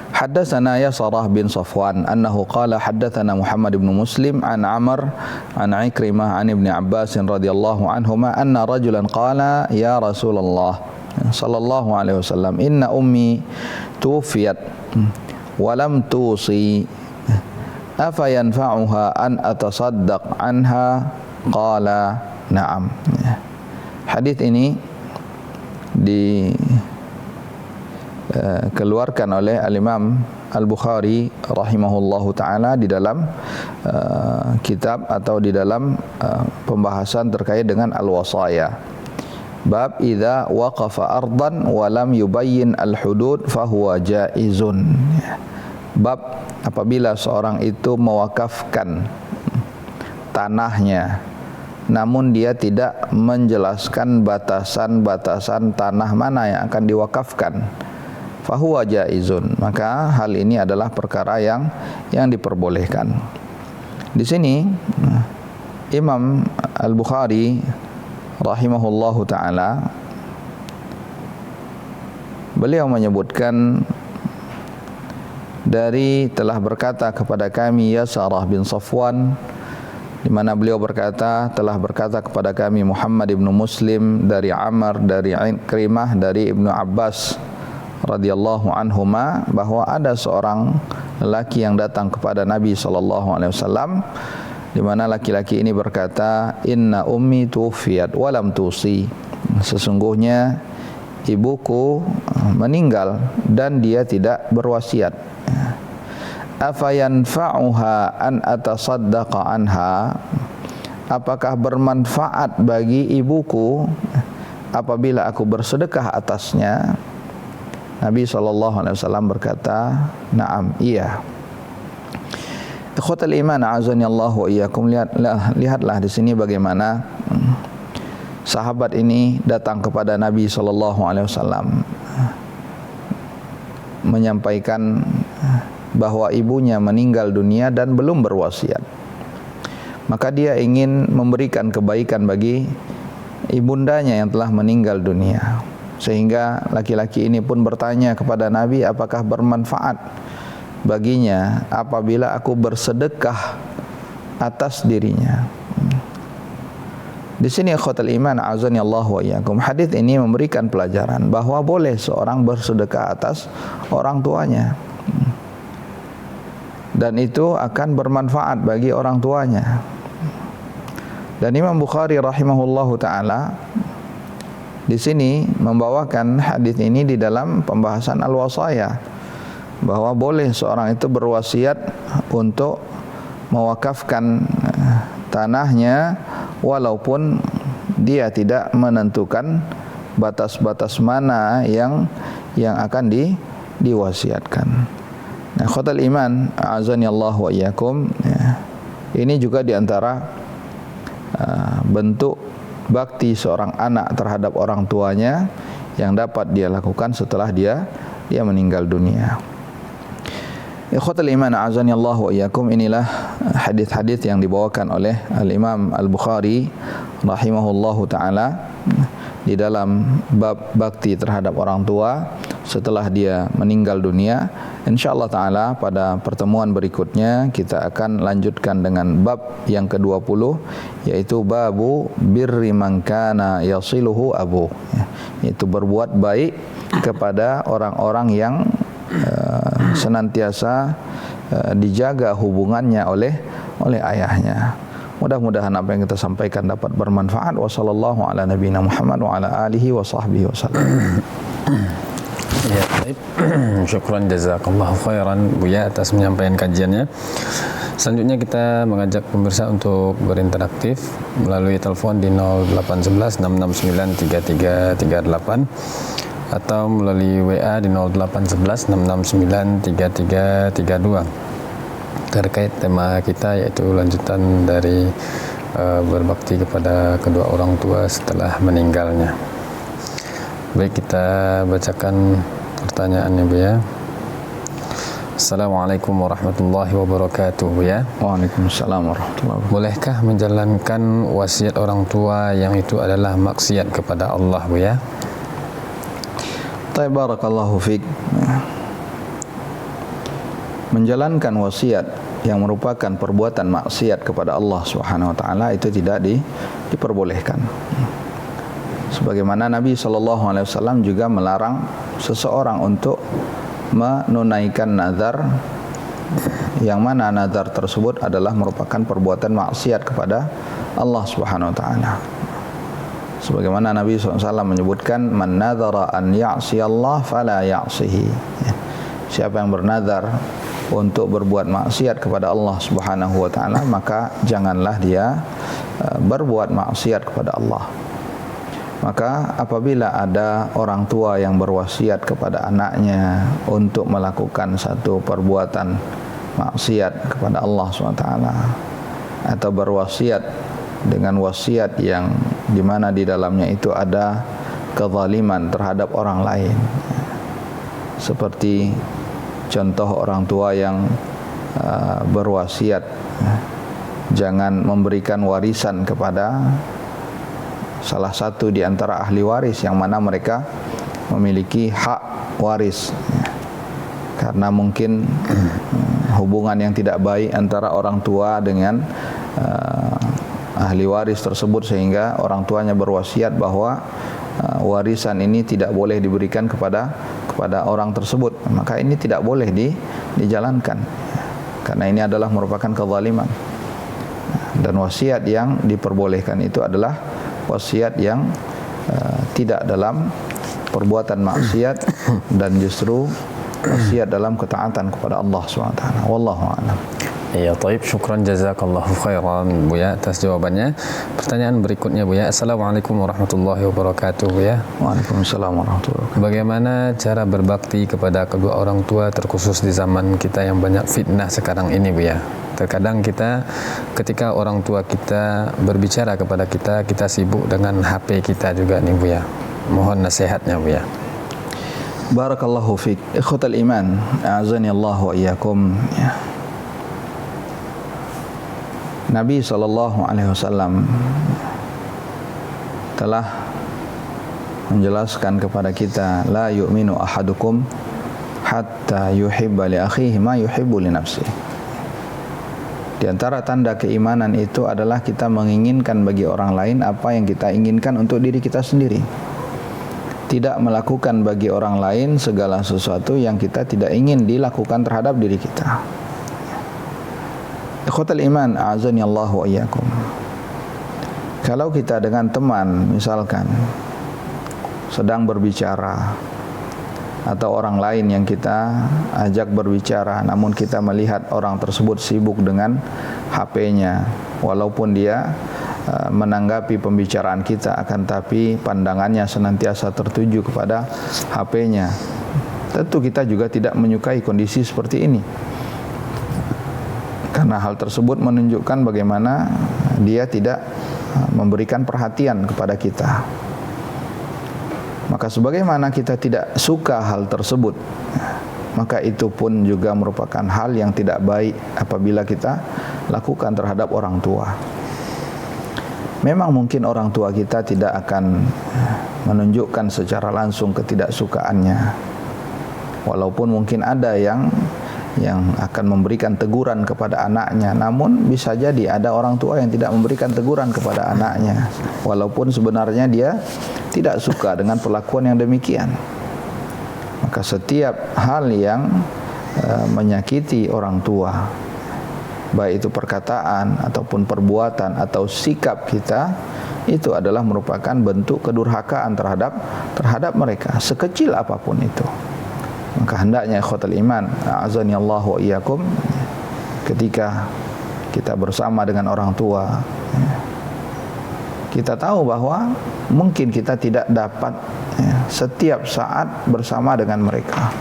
haddatsana Yasarah bin Safwan annahu qala haddatsana Muhammad bin Muslim an Amr an Ikrimah an Ibn Abbas radhiyallahu anhuma anna rajulan qala ya Rasulullah sallallahu alaihi wasallam inna ummi tuwfiyat wa lam tusi afa yanfa'uha an atasaddaq anha qala na'am. Hadis ini dikeluarkan oleh Al-Imam Al-Bukhari rahimahullahu taala di dalam kitab atau di dalam pembahasan terkait dengan al-wasaya. Bab idza waqafa ardan wa lam yubayyin al-hudud fahuwa jaizun. Bab apabila seorang itu mewakafkan tanahnya namun dia tidak menjelaskan batasan-batasan tanah mana yang akan diwakafkan, fahuwa jaizun, maka hal ini adalah perkara yang diperbolehkan. Di sini Imam Al-Bukhari rahimahullahu taala beliau menyebutkan dari telah berkata kepada kami Yasarah bin Safwan, di mana beliau berkata telah berkata kepada kami Muhammad ibn Muslim dari Amr dari Ikrimah dari Ibnu Abbas radhiyallahu anhuma, bahwa ada seorang lelaki yang datang kepada Nabi sallallahu alaihi wasallam, di mana laki-laki ini berkata, inna ummi tuwfiyat wa lam tusi, sesungguhnya ibuku meninggal dan dia tidak berwasiat. Afayanfa'uha an atasaddaqa anha, apakah bermanfaat bagi ibuku apabila aku bersedekah atasnya? Nabi SAW berkata, na'am, iya. Ikhwatul iman a'azani Allah wa iyyakum, lihatlah di sini bagaimana sahabat ini datang kepada Nabi SAW menyampaikan bahwa ibunya meninggal dunia dan belum berwasiat. Maka dia ingin memberikan kebaikan bagi ibundanya yang telah meninggal dunia. Sehingga laki-laki ini pun bertanya kepada Nabi, apakah bermanfaat baginya apabila aku bersedekah atas dirinya? Di sini ikhwatal iman azani Allah wa iyyakum, hadis ini memberikan pelajaran bahwa boleh seorang bersedekah atas orang tuanya, dan itu akan bermanfaat bagi orang tuanya. Dan Imam Bukhari rahimahullahu taala di sini membawakan hadis ini di dalam pembahasan al-wasaya, bahwa boleh seorang itu berwasiat untuk mewakafkan tanahnya walaupun dia tidak menentukan batas-batas mana yang akan diwasiatkan. Nah, khotal iman azani Allah wa iyyakum, ini juga diantara bentuk bakti seorang anak terhadap orang tuanya yang dapat dia lakukan setelah dia meninggal dunia. Ikhwatul iman azani Allah wa iyyakum, inilah hadis-hadis yang dibawakan oleh Al-Imam Al-Bukhari rahimahullahu taala di dalam bab bakti terhadap orang tua setelah dia meninggal dunia. Insyaallah taala pada pertemuan berikutnya kita akan lanjutkan dengan bab yang ke-20, yaitu babu birri man kana yasiluhu abu, yaitu berbuat baik kepada orang-orang yang senantiasa dijaga hubungannya oleh ayahnya. Mudah-mudahan apa yang kita sampaikan dapat bermanfaat. Wassallallahu ala nabiyina Muhammad wa ala alihi wa sahbihi wasallam. Ya, baik. Syukran jazakallahu khairan Buya atas menyampaikan kajiannya. Selanjutnya kita mengajak pemirsa untuk berinteraksif melalui telepon di 0811 669 3338 atau melalui WA di 0811 669 3332 terkait tema kita, yaitu lanjutan dari berbakti kepada kedua orang tua setelah meninggalnya. Baik, kita bacakan pertanyaannya Bu ya. Assalamualaikum warahmatullahi wabarakatuh Bu ya. Waalaikumsalam warahmatullahi wabarakatuh. Bolehkah menjalankan wasiat orang tua yang itu adalah maksiat kepada Allah Bu ya? Barakallahu fiik. Menjalankan wasiat yang merupakan perbuatan maksiat kepada Allah Subhanahu wa taala itu tidak diperbolehkan. Sebagaimana Nabi SAW juga melarang seseorang untuk menunaikan nazar, yang mana nazar tersebut adalah merupakan perbuatan maksiat kepada Allah Subhanahu wa taala. Sebagaimana Nabi SAW menyebutkan, man nadhara an ya'si Allah fala ya'sihi. Siapa yang bernazar untuk berbuat maksiat kepada Allah Subhanahu wa taala, maka janganlah dia berbuat maksiat kepada Allah. Maka apabila ada orang tua yang berwasiat kepada anaknya untuk melakukan satu perbuatan maksiat kepada Allah SWT, atau berwasiat dengan wasiat yang dimana di dalamnya itu ada kezaliman terhadap orang lain, seperti contoh orang tua yang berwasiat jangan memberikan warisan kepada salah satu di antara ahli waris yang mana mereka memiliki hak waris, karena mungkin hubungan yang tidak baik antara orang tua dengan ahli waris tersebut, sehingga orang tuanya berwasiat bahwa warisan ini tidak boleh diberikan kepada orang tersebut. Maka ini tidak boleh dijalankan, karena ini adalah merupakan kezaliman. Dan wasiat yang diperbolehkan itu adalah wasiat yang tidak dalam perbuatan maksiat dan justru wasiat dalam ketaatan kepada Allah SWT. Wallahu a'lam. Ya, taib, syukran jazakallahu khairan Buya atas jawabannya. Pertanyaan berikutnya Buya. Assalamualaikum warahmatullahi wabarakatuh Buya. Waalaikumsalam warahmatullahi wabarakatuh. Bagaimana cara berbakti kepada kedua orang tua, terkhusus di zaman kita yang banyak fitnah sekarang ini Buya? Terkadang kita ketika orang tua kita berbicara kepada kita, kita sibuk dengan HP kita juga nih Buya. Mohon nasihatnya Buya. Barakallahu fiik. Ikhwatal iman, a'azani Allah wa iyyakum. Nabi SAW telah menjelaskan kepada kita, la yu'minu ahadukum hatta yuhibba li akhihi ma yuhibbu li nafsihi. Di antara tanda keimanan itu adalah kita menginginkan bagi orang lain apa yang kita inginkan untuk diri kita sendiri. Tidak melakukan bagi orang lain segala sesuatu yang kita tidak ingin dilakukan terhadap diri kita. Ikhwatal iman, a'azani Allah wa iyyakum. Kalau kita dengan teman misalkan sedang berbicara, atau orang lain yang kita ajak berbicara, namun kita melihat orang tersebut sibuk dengan HP-nya, walaupun dia menanggapi pembicaraan kita, akan tapi pandangannya senantiasa tertuju kepada HP-nya. Tentu kita juga tidak menyukai kondisi seperti ini, karena hal tersebut menunjukkan bagaimana dia tidak memberikan perhatian kepada kita. Maka sebagaimana kita tidak suka hal tersebut, maka itu pun juga merupakan hal yang tidak baik apabila kita lakukan terhadap orang tua. Memang mungkin orang tua kita tidak akan menunjukkan secara langsung ketidaksukaannya, walaupun mungkin ada yang akan memberikan teguran kepada anaknya, namun bisa jadi ada orang tua yang tidak memberikan teguran kepada anaknya, walaupun sebenarnya dia tidak suka dengan perlakuan yang demikian. Maka setiap hal yang menyakiti orang tua, baik itu perkataan ataupun perbuatan atau sikap kita, itu adalah merupakan bentuk kedurhakaan terhadap mereka, sekecil apapun itu. Maka hendaknya ikhwatal iman, a'azani Allah wa iyyakum, ketika kita bersama dengan orang tua, kita tahu bahwa mungkin kita tidak dapat setiap saat bersama dengan mereka,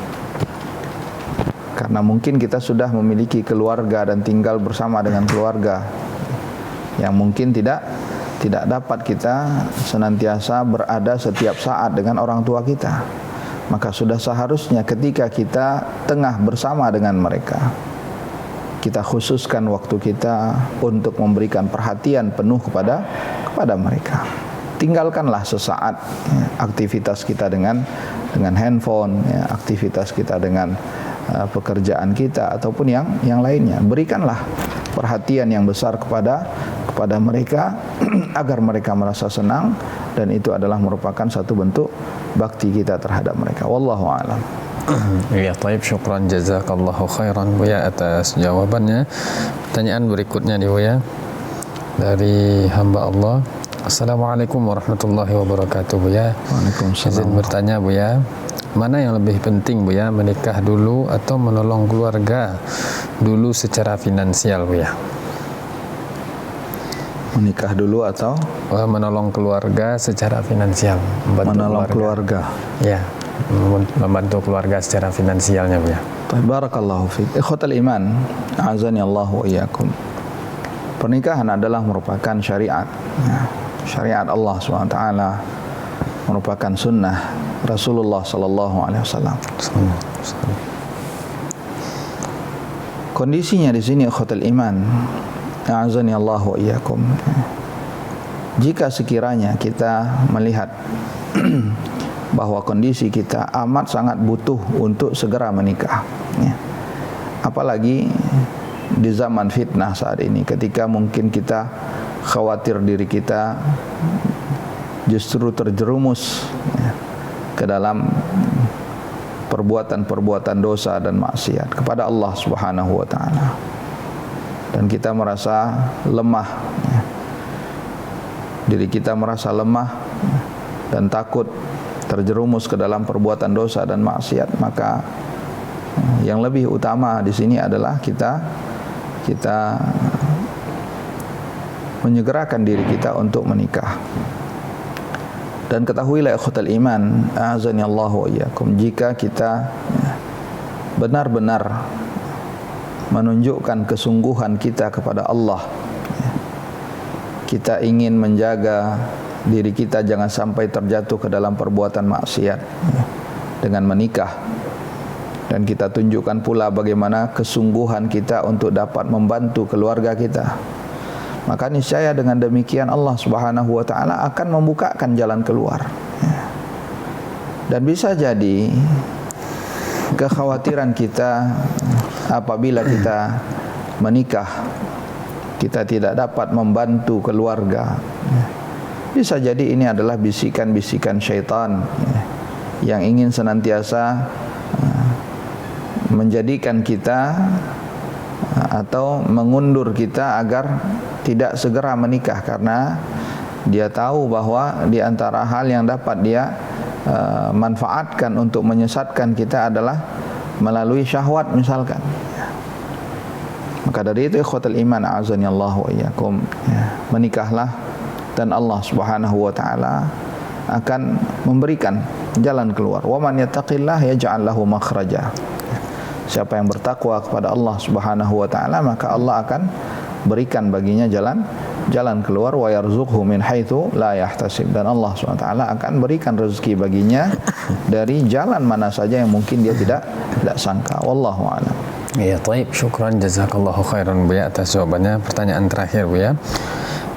karena mungkin kita sudah memiliki keluarga dan tinggal bersama dengan keluarga, yang mungkin tidak dapat kita senantiasa berada setiap saat dengan orang tua kita. Maka sudah seharusnya ketika kita tengah bersama dengan mereka, kita khususkan waktu kita untuk memberikan perhatian penuh kepada mereka. Tinggalkanlah sesaat aktivitas kita dengan handphone, aktivitas kita dengan pekerjaan kita ataupun yang lainnya. Berikanlah perhatian yang besar kepada mereka agar mereka merasa senang, dan itu adalah merupakan satu bentuk bakti kita terhadap mereka. Wallahu a'lam. Ya, taib, syukran jazakallahu khairan Buya atas jawabannya. Pertanyaan berikutnya nih Buya, dari hamba Allah. Assalamualaikum warahmatullahi wabarakatuh Buya. Waalaikumsalam. Izin bertanya Buya, mana yang lebih penting Buya, menikah dulu atau menolong keluarga dulu secara finansial Buya? Menikah dulu atau menolong keluarga secara finansial, menolong keluarga. Ya, membantu keluarga secara finansialnya Buya. Barakallahu fiik. Ikhwatal iman, a'azani Allah wa iyyakum. Pernikahan adalah merupakan syariat. Syariat Allah SWT, merupakan sunnah Rasulullah sallallahu alaihi wasallam. Kondisinya di sini ikhwatal iman, a'azani Allah wa iyyakum, jika sekiranya kita melihat bahwa kondisi kita amat sangat butuh untuk segera menikah, apalagi di zaman fitnah saat ini, ketika mungkin kita khawatir diri kita justru terjerumus ke dalam perbuatan-perbuatan dosa dan maksiat kepada Allah Subhanahu wa taala, dan kita merasa lemah, diri kita merasa lemah dan takut terjerumus ke dalam perbuatan dosa dan maksiat, maka yang lebih utama di sini adalah kita menyegerakan diri kita untuk menikah. Dan ketahuilah ikhwatal iman, a'azani Allah wa iyyakum, jika kita benar-benar menunjukkan kesungguhan kita kepada Allah, kita ingin menjaga diri kita jangan sampai terjatuh ke dalam perbuatan maksiat dengan menikah, dan kita tunjukkan pula bagaimana kesungguhan kita untuk dapat membantu keluarga kita, maka niscaya dengan demikian Allah Subhanahu wa taala akan membukakan jalan keluar. Dan bisa jadi kekhawatiran kita apabila kita menikah kita tidak dapat membantu keluarga. Bisa jadi ini adalah bisikan-bisikan syaitan yang ingin senantiasa menjadikan kita atau mengundur kita agar tidak segera menikah, karena dia tahu bahwa di antara hal yang dapat dia manfaatkan untuk menyesatkan kita adalah melalui syahwat misalkan. Maka dari itu ikhwatul iman a'azani Allah wa iyyakum, menikahlah dan Allah Subhanahu wa taala akan memberikan jalan keluar. Wa man yattaqillah yaj'al lahu makhraja. Siapa yang bertakwa kepada Allah Subhanahu wa taala, maka Allah akan berikan baginya jalan keluar. Wa yarzuqhu min haitsu la yahtasib, dan Allah Subhanahu wa taala akan berikan rezeki baginya dari jalan mana saja yang mungkin dia tidak sangka. Wallahu a'lam. Ya, taib, syukran, jazakallahu khairan Buya atas jawabannya. Pertanyaan terakhir Buya,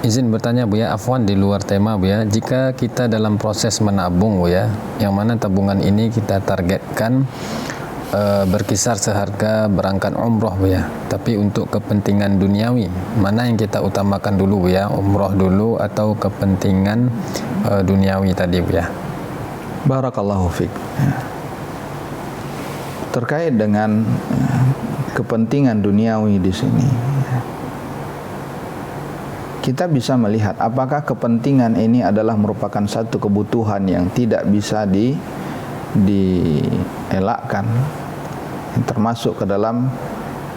izin bertanya Buya, afwan di luar tema Buya, jika kita dalam proses menabung Buya, yang mana tabungan ini kita targetkan berkisar seharga berangkat umroh Buya, tapi untuk kepentingan duniawi, mana yang kita utamakan dulu Buya, umroh dulu atau kepentingan duniawi tadi Buya? Barakallahu fiik. Terkait dengan kepentingan duniawi di sini, kita bisa melihat apakah kepentingan ini adalah merupakan satu kebutuhan yang tidak bisa dielakkan, termasuk ke dalam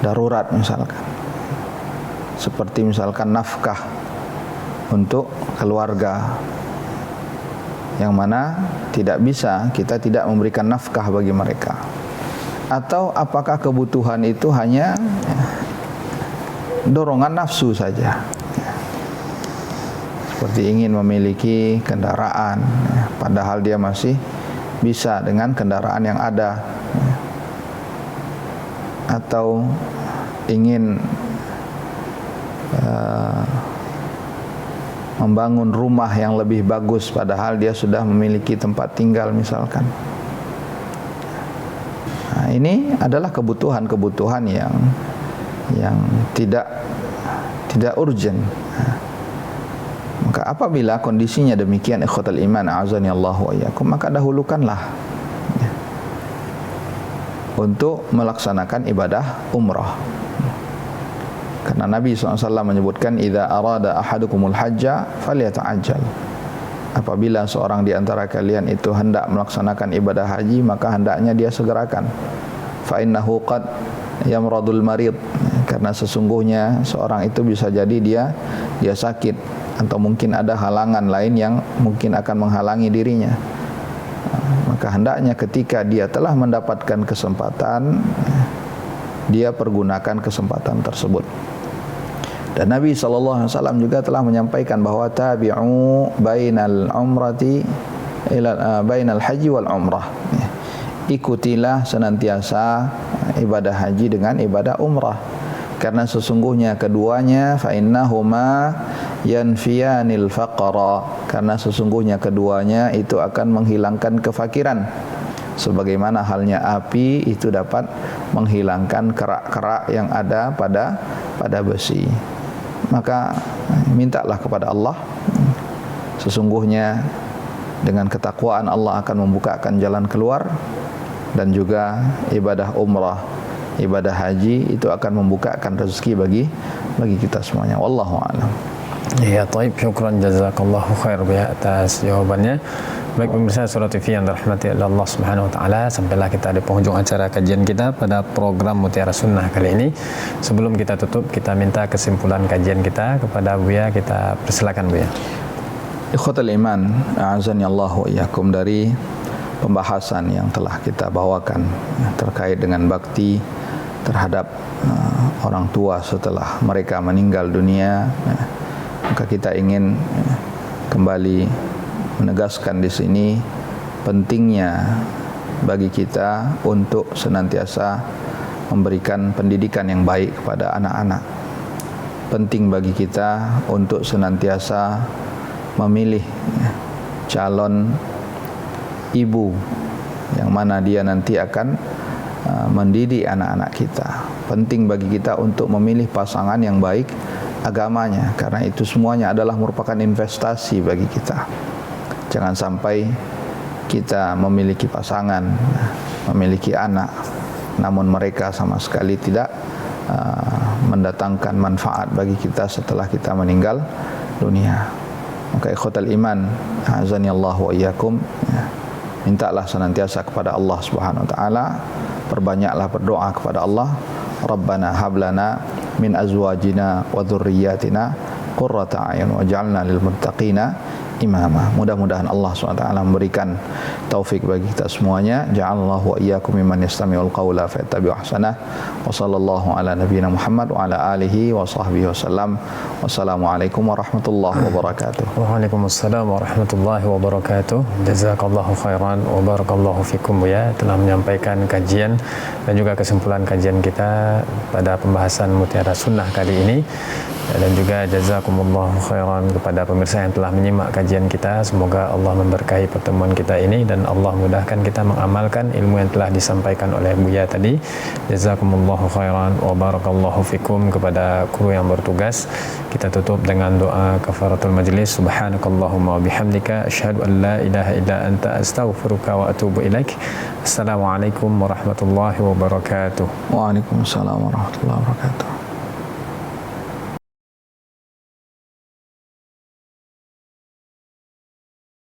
darurat misalkan, seperti misalkan nafkah untuk keluarga, yang mana tidak bisa kita tidak memberikan nafkah bagi mereka. Atau apakah kebutuhan itu hanya dorongan nafsu saja, seperti ingin memiliki kendaraan, padahal dia masih bisa dengan kendaraan yang ada, atau ingin membangun rumah yang lebih bagus padahal dia sudah memiliki tempat tinggal misalkan. Nah, ini adalah kebutuhan-kebutuhan yang tidak urgent. Maka apabila kondisinya demikian, ikhwatal iman a'azani Allah wa iyyakum, maka dahulukanlah untuk melaksanakan ibadah umrah. Karena Nabi SAW menyebutkan, idza arada ahadukumul hajja falyata'ajjal. Apabila seorang di antara kalian itu hendak melaksanakan ibadah haji, maka hendaknya dia segerakan. Fa innahu qad yamradul marid, karena sesungguhnya seorang itu bisa jadi dia sakit, atau mungkin ada halangan lain yang mungkin akan menghalangi dirinya. Maka hendaknya ketika dia telah mendapatkan kesempatan, dia pergunakan kesempatan tersebut. Dan Nabi SAW juga telah menyampaikan bahwa tabi'u bainal umrati bainal haji wal umrah, ikutilah senantiasa ibadah haji dengan ibadah umrah, karena sesungguhnya keduanya fa innahuma yanfiyanil faqra, karena sesungguhnya keduanya itu akan menghilangkan kefakiran, sebagaimana halnya api itu dapat menghilangkan kerak-kerak yang ada pada besi. Maka mintalah kepada Allah, sesungguhnya dengan ketakwaan Allah akan membukakan jalan keluar, dan juga ibadah umrah, ibadah haji itu akan membukakan rezeki bagi kita semuanya. Wallahu a'lam. Ya, taib, syukran, jazakallahu khair Buya atas jawabannya. Baik pemirsa Surah TV yang dirahmati oleh Allah Subhanahu wa taala, sampailah kita di penghujung acara kajian kita pada program Mutiara Sunnah kali ini. Sebelum kita tutup, kita minta kesimpulan kajian kita kepada Buya, kita persilakan Buya. Ikhwatul iman a'azani Allah wa iyyakum, dari pembahasan yang telah kita bawakan terkait dengan bakti terhadap orang tua setelah mereka meninggal dunia, maka kita ingin kembali menegaskan di sini pentingnya bagi kita untuk senantiasa memberikan pendidikan yang baik kepada anak-anak. Penting bagi kita untuk senantiasa memilih calon ibu yang mana dia nanti akan mendidik anak-anak kita. Penting bagi kita untuk memilih pasangan yang baik agamanya, karena itu semuanya adalah merupakan investasi bagi kita. Jangan sampai kita memiliki pasangan, memiliki anak, namun mereka sama sekali tidak mendatangkan manfaat bagi kita setelah kita meninggal dunia. Maka ikhwatal iman, azanillahu wa iyyakum, mintalah senantiasa kepada Allah Subhanahu wa taala, perbanyaklah berdoa kepada Allah, Rabbana hablana min azwajina wa dzurriyyatina qurrata a'yun waj'alna lil muttaqina imama. Mudah-mudahan Allah SWT memberikan taufik bagi kita semuanya. Ja'alallahu wa iyyakum mimman yastami'ul qawla fayattabi'u ahsanah. Wa sallallahu ala nabiyyina Muhammad wa ala alihi wa sahbihi wasallam. Wassalamualaikum warahmatullahi wabarakatuh. Waalaikumsalam warahmatullahi wabarakatuh. Jazakallahu khairan wa barakallahu fikum ya, telah menyampaikan kajian dan juga kesimpulan kajian kita pada pembahasan Mutiara Sunnah kali ini. Dan juga jazakumullahu khairan kepada pemirsa yang telah menyimak kajian kita. Semoga Allah memberkahi pertemuan kita ini dan Allah mudahkan kita mengamalkan ilmu yang telah disampaikan oleh Buya tadi. Jazakumullahu khairan wa barakallahu fikum. Kepada kru yang bertugas, kita tutup dengan doa kafaratul majlis. Subhanakallahumma wa bihamdika asyhadu an la ilaha illa anta astaghfiruka wa atubu ilaik. Assalamualaikum warahmatullahi wabarakatuh. Waalaikumsalam warahmatullahi wabarakatuh.